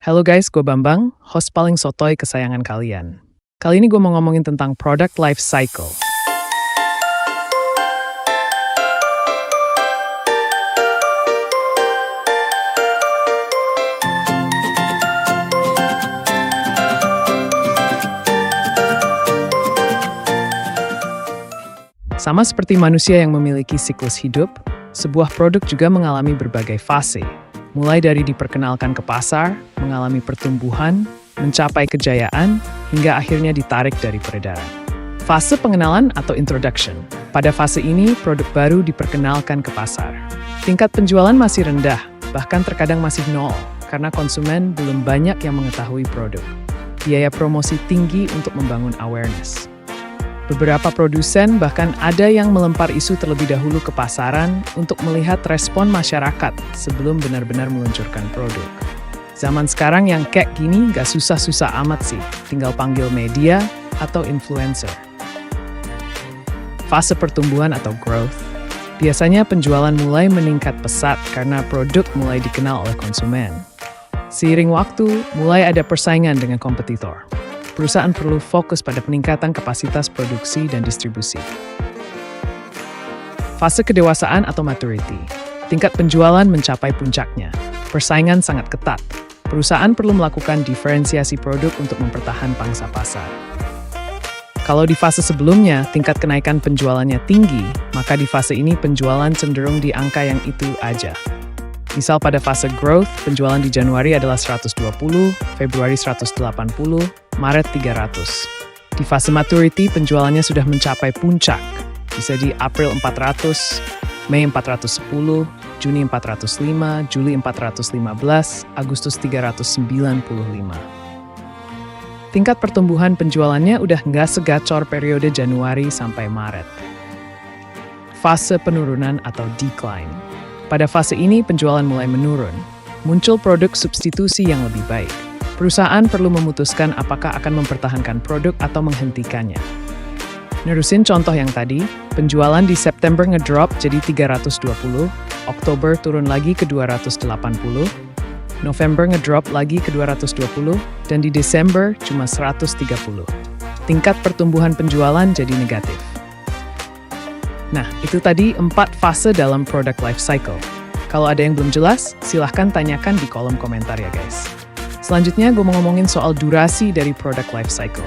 Halo guys, gue Bambang, host paling sotoy kesayangan kalian. Kali ini gue mau ngomongin tentang product life cycle. Sama seperti manusia yang memiliki siklus hidup, sebuah produk juga mengalami berbagai fase. Mulai dari diperkenalkan ke pasar, mengalami pertumbuhan, mencapai kejayaan, hingga akhirnya ditarik dari peredaran. Fase pengenalan atau introduction. Pada fase ini, produk baru diperkenalkan ke pasar. Tingkat penjualan masih rendah, bahkan terkadang masih nol, karena konsumen belum banyak yang mengetahui produk. Biaya promosi tinggi untuk membangun awareness. Beberapa produsen bahkan ada yang melempar isu terlebih dahulu ke pasaran untuk melihat respon masyarakat sebelum benar-benar meluncurkan produk. Zaman sekarang yang kayak gini gak susah-susah amat sih, tinggal panggil media atau influencer. Fase pertumbuhan atau growth. Biasanya penjualan mulai meningkat pesat karena produk mulai dikenal oleh konsumen. Seiring waktu, mulai ada persaingan dengan kompetitor. Perusahaan perlu fokus pada peningkatan kapasitas produksi dan distribusi. Fase kedewasaan atau maturity. Tingkat penjualan mencapai puncaknya. Persaingan sangat ketat. Perusahaan perlu melakukan diferensiasi produk untuk mempertahankan pangsa pasar. Kalau di fase sebelumnya, tingkat kenaikan penjualannya tinggi, maka di fase ini penjualan cenderung di angka yang itu aja. Misal pada fase growth, penjualan di Januari adalah 120, Februari 180, Maret 300. Di fase maturity, penjualannya sudah mencapai puncak. Bisa di April 400, Mei 410, Juni 405, Juli 415, Agustus 395. Tingkat pertumbuhan penjualannya udah nggak segacor periode Januari sampai Maret. Fase penurunan atau decline. Pada fase ini, penjualan mulai menurun. Muncul produk substitusi yang lebih baik. Perusahaan perlu memutuskan apakah akan mempertahankan produk atau menghentikannya. Nerusin contoh yang tadi, penjualan di September ngedrop jadi 320, Oktober turun lagi ke 280, November ngedrop lagi ke 220, dan di Desember cuma 130. Tingkat pertumbuhan penjualan jadi negatif. Nah, itu tadi 4 fase dalam product life cycle. Kalau ada yang belum jelas, silahkan tanyakan di kolom komentar ya guys. Selanjutnya, gue mau ngomongin soal durasi dari product life cycle.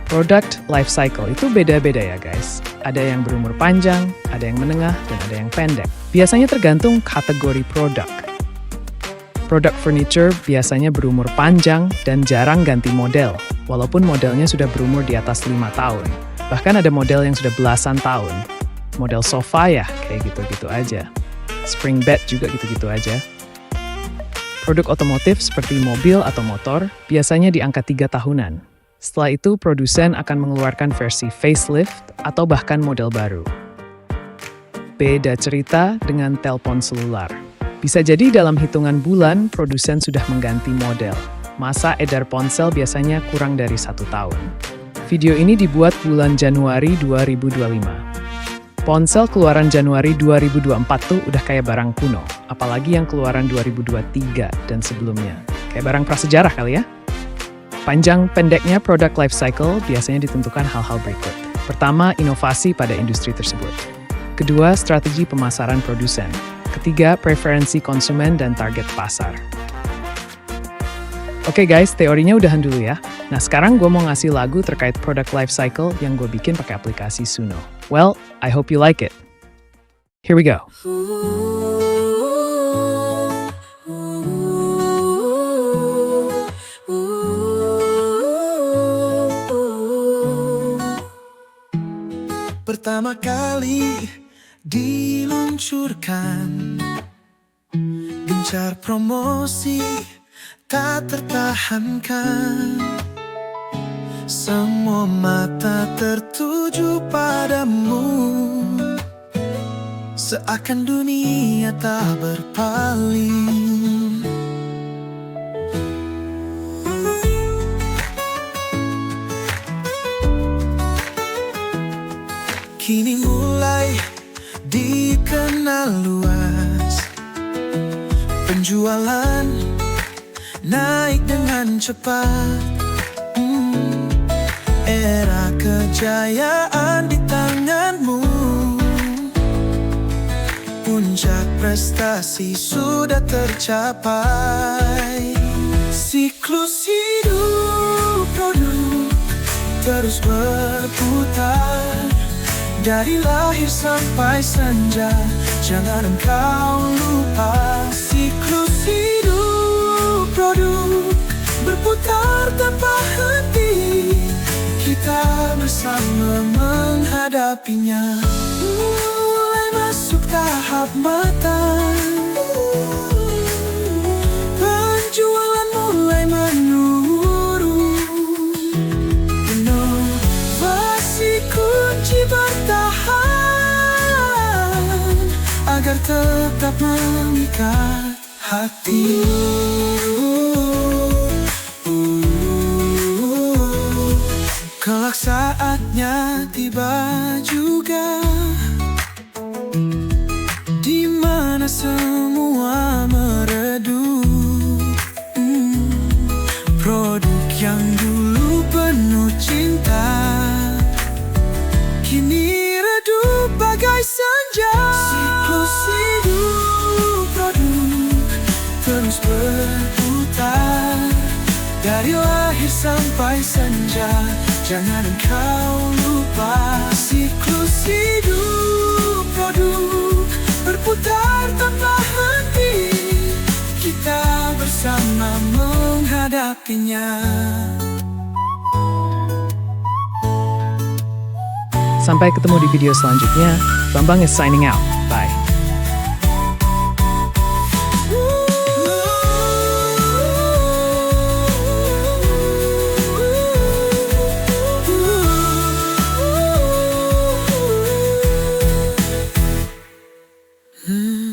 Product life cycle itu beda-beda ya guys. Ada yang berumur panjang, ada yang menengah, dan ada yang pendek. Biasanya tergantung kategori produk. Produk furniture biasanya berumur panjang dan jarang ganti model, walaupun modelnya sudah berumur di atas 5 tahun. Bahkan ada model yang sudah belasan tahun. Model sofa ya, kayak gitu-gitu aja. Spring bed juga gitu-gitu aja. Produk otomotif seperti mobil atau motor biasanya di angka 3 tahunan. Setelah itu, produsen akan mengeluarkan versi facelift atau bahkan model baru. Beda cerita dengan telepon selular. Bisa jadi dalam hitungan bulan, produsen sudah mengganti model. Masa edar ponsel biasanya kurang dari 1 tahun. Video ini dibuat bulan Januari 2025. Ponsel keluaran Januari 2024 tuh udah kayak barang kuno, apalagi yang keluaran 2023 dan sebelumnya. Kayak barang prasejarah kali ya? Panjang pendeknya product life cycle biasanya ditentukan hal-hal berikut. Pertama, inovasi pada industri tersebut. Kedua, strategi pemasaran produsen. Ketiga, preferensi konsumen dan target pasar. Oke guys, teorinya udahan dulu ya. Nah sekarang gue mau ngasih lagu terkait product life cycle yang gue bikin pakai aplikasi Suno. Well, I hope you like it. Here we go. Pertama kali diluncurkan, gencar promosi tak tertahankan. Semua mata tertuju padamu, seakan dunia tak berpaling. Kini mulai dikenal luas, penjualan naik dengan cepat. Era kejayaan di tanganmu, puncak prestasi sudah tercapai. Siklus hidup produk terus berputar, dari lahir sampai senja, jangan engkau lupa. Siklus hidup produk berputar tanpa henti, kita bersama menghadapinya. Mulai masuk tahap matang, penjualan mulai menurun. Inovasi kunci bertahan, agar tetap memikat hati. Kelak saatnya tiba juga, di mana semua meredup. Produk yang dulu penuh cinta, kini redup bagai senja. Siklus hidup produk terus berputar, dari lahir sampai senja, jangan engkau lupa. Siklus hidup produk berputar tanpa henti, kita bersama menghadapinya. Sampai ketemu di video selanjutnya. Bambang is signing out. Bye. Hmm.